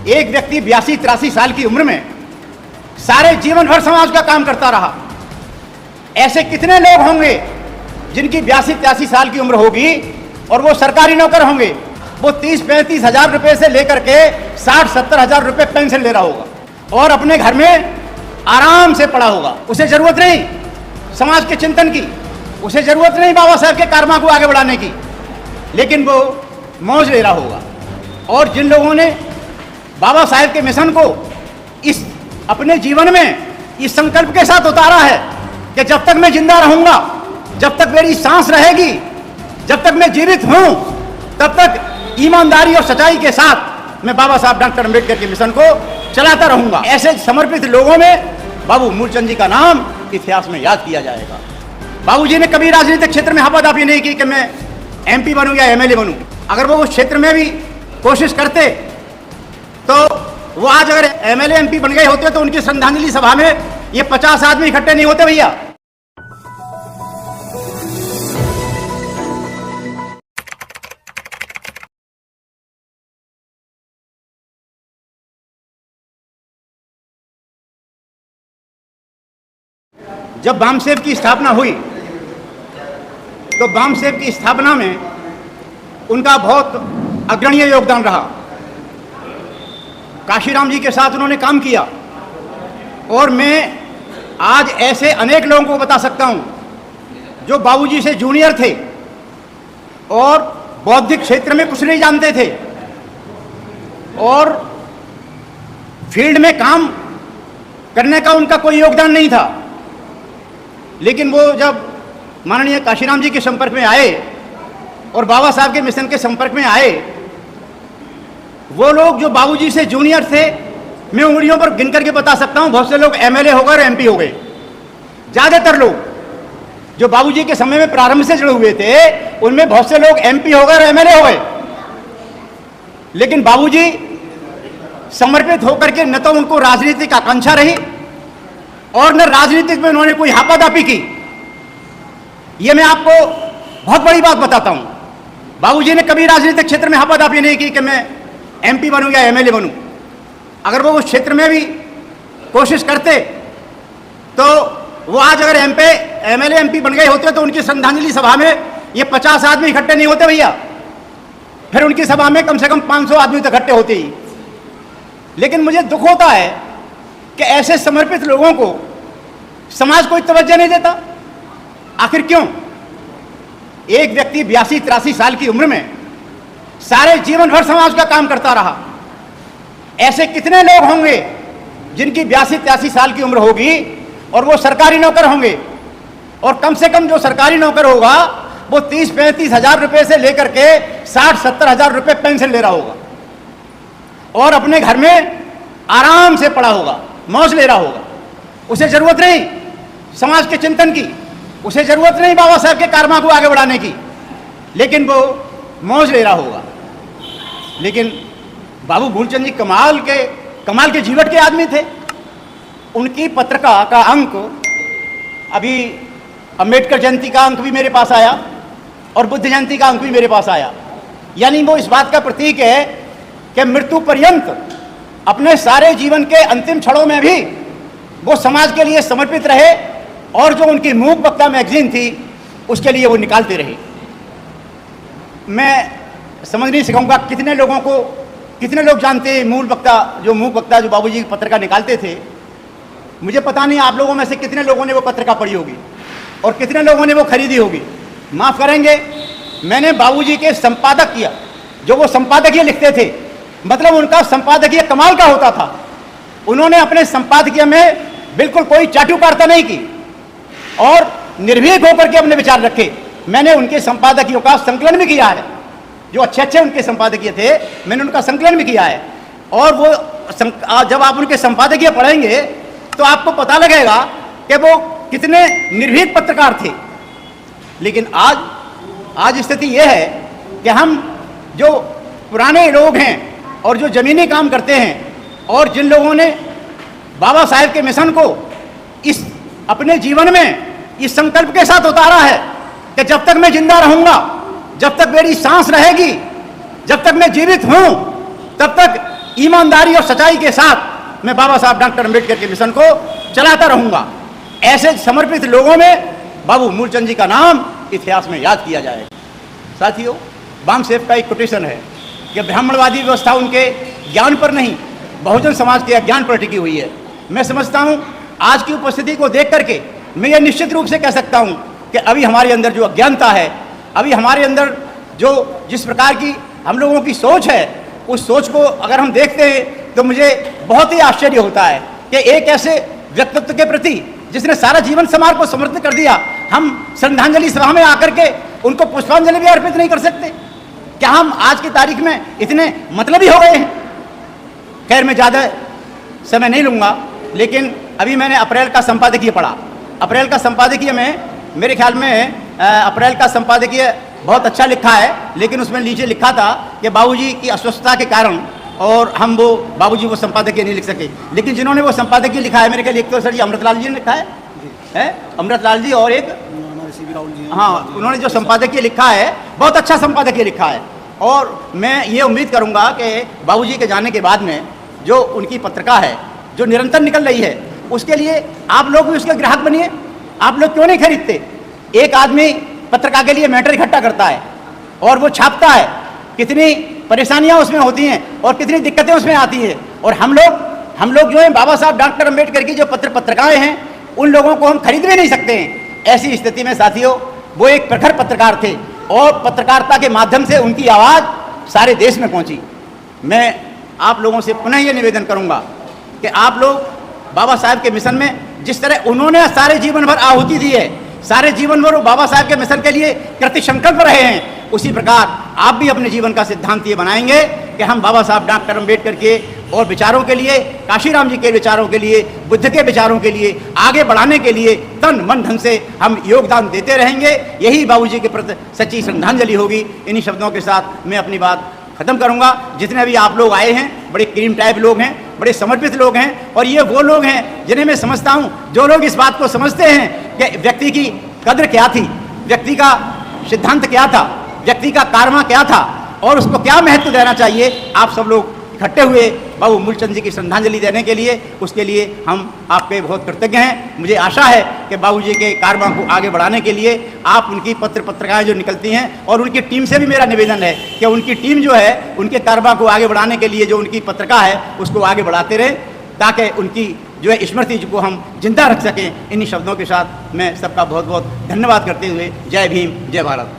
एक व्यक्ति 82-83 साल की उम्र में सारे जीवन भर समाज का काम करता रहा। ऐसे कितने लोग होंगे जिनकी 82-83 साल की उम्र होगी और वो सरकारी नौकर होंगे, वो 30-35 हजार रुपए से लेकर के 60-70 हजार रुपए पेंशन ले रहा होगा और अपने घर में आराम से पड़ा होगा। उसे जरूरत नहीं समाज के चिंतन की, उसे जरूरत नहीं बाबा साहब के कारनामों को आगे बढ़ाने की, लेकिन वो मौज ले रहा होगा। और जिन लोगों ने बाबा साहब के मिशन को इस अपने जीवन में इस संकल्प के साथ उतारा है कि जब तक मैं जिंदा रहूंगा, जब तक मेरी सांस रहेगी, जब तक मैं जीवित हूं, तब तक ईमानदारी और सच्चाई के साथ मैं बाबा साहब डॉक्टर अम्बेडकर के मिशन को चलाता रहूंगा। ऐसे समर्पित लोगों में बाबू मूलचंद जी का नाम इतिहास में याद किया जाएगा। बाबूजी ने कभी राजनीतिक क्षेत्र में हाथापाई नहीं की कि मैं एमपी बनूं या एमएलए बनूं। अगर वो उस क्षेत्र में भी कोशिश करते तो वो आज अगर एमएलए एमपी बन गए होते तो उनकी श्रद्धांजलि सभा में ये 50 आदमी इकट्ठे नहीं होते भैया। जब बामसेव की स्थापना हुई तो बामसेव की स्थापना में उनका बहुत अग्रणीय योगदान रहा। काशीराम जी के साथ उन्होंने काम किया और मैं आज ऐसे अनेक लोगों को बता सकता हूं जो बाबूजी से जूनियर थे और बौद्धिक क्षेत्र में कुछ नहीं जानते थे और फील्ड में काम करने का उनका कोई योगदान नहीं था, लेकिन वो जब माननीय काशीराम जी के संपर्क में आए और बाबा साहब के मिशन के संपर्क में आए, वो लोग जो बाबूजी से जूनियर थे, मैं उंगलियों पर गिन करके बता सकता हूं, बहुत से लोग एमएलए हो गए और एमपी हो गए। ज्यादातर लोग जो बाबूजी के समय में प्रारंभ से जुड़े हुए थे उनमें बहुत से लोग एमपी हो गए और एमएलए हो गए, लेकिन बाबूजी समर्पित होकर के न तो उनको राजनीतिक आकांक्षा रही और न राजनीतिक में उन्होंने कोई हापादापी की। ये मैं आपको बहुत बड़ी बात बताता हूं, बाबूजी ने कभी राजनीतिक क्षेत्र में हापादापी नहीं की कि मैं एमपी बनूं या एमएलए बनूं। अगर वो उस क्षेत्र में भी कोशिश करते तो वो आज अगर एमएलए एमपी बन गए होते तो उनकी श्रद्धांजलि सभा में ये 50 आदमी इकट्ठे नहीं होते भैया, फिर उनकी सभा में कम से कम 500 आदमी तो इकट्ठे होते ही। लेकिन मुझे दुख होता है कि ऐसे समर्पित लोगों को समाज कोई तवज्जो नहीं देता। आखिर क्यों? एक व्यक्ति 82-83 साल की उम्र में सारे जीवन भर समाज का काम करता रहा। ऐसे कितने लोग होंगे जिनकी 82-83 साल की उम्र होगी और वो सरकारी नौकर होंगे और कम से कम जो सरकारी नौकर होगा वो 30-35 हजार रुपए से लेकर के 60-70 हजार रुपए पेंशन ले रहा होगा और अपने घर में आराम से पड़ा होगा, मौज ले रहा होगा। उसे जरूरत नहीं समाज के चिंतन की, उसे जरूरत नहीं बाबा साहब के कारनामों को आगे बढ़ाने की, लेकिन वो मौज ले रहा होगा। लेकिन बाबू मूलचंद जी कमाल के जीवन के आदमी थे। उनकी पत्रिका का अंक, अभी अम्बेडकर जयंती का अंक भी मेरे पास आया और बुद्ध जयंती का अंक भी मेरे पास आया। यानी वो इस बात का प्रतीक है कि मृत्यु पर्यंत अपने सारे जीवन के अंतिम क्षणों में भी वो समाज के लिए समर्पित रहे और जो उनकी मूक वक्ता मैगजीन थी उसके लिए वो निकालते रहे। मैं समझ नहीं सकाऊंगा कितने लोग जानते हैं मूक वक्ता जो बाबूजी की पत्रिका निकालते थे। मुझे पता नहीं आप लोगों में से कितने लोगों ने वो पत्रिका पढ़ी होगी और कितने लोगों ने वो खरीदी होगी। माफ करेंगे, मैंने बाबूजी के संपादक किया, जो वो संपादकीय लिखते थे, मतलब उनका संपादकीय कमाल का होता था। उन्होंने अपने संपादकीय में बिल्कुल कोई चाटुकारिता नहीं की और निर्भीक होकर के अपने विचार रखे। मैंने उनके संपादकीयों का संकलन भी किया है, जो अच्छे उनके संपादकीय थे, मैंने उनका संकलन भी किया है। और वो जब आप उनके संपादकीय पढ़ेंगे तो आपको पता लगेगा कि वो कितने निर्भीक पत्रकार थे। लेकिन आज स्थिति यह है कि हम जो पुराने लोग हैं और जो जमीनी काम करते हैं और जिन लोगों ने बाबा साहेब के मिशन को इस अपने जीवन में इस संकल्प के साथ उतारा है कि जब तक मैं जिंदा रहूंगा, जब तक मेरी सांस रहेगी, जब तक मैं जीवित हूं, तब तक ईमानदारी और सच्चाई के साथ मैं बाबा साहब डॉक्टर अम्बेडकर के मिशन को चलाता रहूँगा। ऐसे समर्पित लोगों में बाबू मूलचंद जी का नाम इतिहास में याद किया जाएगा। साथियों, बामसेफ का एक कोटेशन है कि ब्राह्मणवादी व्यवस्था उनके ज्ञान पर नहीं, बहुजन समाज के अज्ञान पर टिकी हुई है। मैं समझता हूँ आज की उपस्थिति को देख करके मैं ये निश्चित रूप से कह सकता हूँ कि अभी हमारे अंदर जो अज्ञानता है, अभी हमारे अंदर जो जिस प्रकार की हम लोगों की सोच है, उस सोच को अगर हम देखते हैं तो मुझे बहुत ही आश्चर्य होता है कि एक ऐसे व्यक्तित्व के प्रति जिसने सारा जीवन समाज को समर्पित कर दिया, हम श्रद्धांजलि सभा में आकर के उनको पुष्पांजलि भी अर्पित नहीं कर सकते? क्या हम आज की तारीख में इतने मतलबी हो गए हैं? खैर, मैं ज़्यादा समय नहीं लूँगा, लेकिन अभी मैंने अप्रैल का संपादकीय पढ़ा। अप्रैल का संपादकीय में मेरे ख्याल में अप्रैल का संपादकीय बहुत अच्छा लिखा है, लेकिन उसमें नीचे लिखा था कि बाबूजी की अस्वस्थता के कारण और हम बाबूजी वो संपादकीय नहीं लिख सके। लेकिन जिन्होंने वो संपादकीय लिखा है, मेरे ख्याल एक तो सर जी अमृतलाल जी ने लिखा है अमृतलाल जी, और एक हाँ, उन्होंने जो संपादकीय लिखा है बहुत अच्छा संपादकीय लिखा है। और मैं ये उम्मीद करूँगा कि बाबूजी के जाने के बाद में जो उनकी पत्रिका है जो निरंतर निकल रही है, उसके लिए आप लोग भी उसके ग्राहक बनिए। आप लोग क्यों नहीं खरीदते? एक आदमी पत्रिका के लिए मैटर इकट्ठा करता है और वो छापता है, कितनी परेशानियां उसमें होती हैं और कितनी दिक्कतें उसमें आती हैं। और हम लोग जो है बाबा साहब डॉक्टर अम्बेडकर की जो पत्रिकाएं हैं, उन लोगों को हम खरीद भी नहीं सकते हैं। ऐसी स्थिति में साथियों, वो एक प्रखर पत्रकार थे और पत्रकारिता के माध्यम से उनकी आवाज़ सारे देश में पहुंची। मैं आप लोगों से पुनः ये निवेदन करूंगा कि आप लोग बाबा साहब के मिशन में जिस तरह उन्होंने सारे जीवन भर आहुति दी है, सारे जीवन भर वो बाबा साहब के मिशन के लिए कृत संकल्प रहे हैं, उसी प्रकार आप भी अपने जीवन का सिद्धांत ये बनाएंगे कि हम बाबा साहब डॉक्टर अम्बेडकर के और विचारों के लिए, काशीराम जी के विचारों के लिए, बुद्ध के विचारों के लिए आगे बढ़ाने के लिए तन मन धन से हम योगदान देते रहेंगे। यही बाबूजी के प्रति सच्ची श्रद्धांजलि होगी। इन्हीं शब्दों के साथ मैं अपनी बात खत्म करूंगा। जितने भी आप लोग आए हैं, बड़े क्रीम टाइप लोग हैं, बड़े समर्पित लोग हैं, और ये वो लोग हैं जिन्हें मैं समझता हूं, जो लोग इस बात को समझते हैं कि व्यक्ति की कद्र क्या थी, व्यक्ति का सिद्धांत क्या था, व्यक्ति का कर्मा क्या था और उसको क्या महत्व देना चाहिए। आप सब लोग इकट्ठे हुए बाबू मूलचंद जी की श्रद्धांजलि देने के लिए, उसके लिए हम आपके बहुत कृतज्ञ हैं। मुझे आशा है कि बाबूजी के कर्मा को आगे बढ़ाने के लिए आप उनकी पत्रिकाएं जो निकलती हैं, और उनकी टीम से भी मेरा निवेदन है कि उनकी टीम जो है उनके कर्मा को आगे बढ़ाने के लिए जो उनकी पत्रिका है उसको आगे बढ़ाते रहे, ताकि उनकी जो है स्मृति को हम जिंदा रख सकें। इन्हीं शब्दों के साथ मैं सबका बहुत बहुत धन्यवाद करते हुए जय भीम, जय भारत।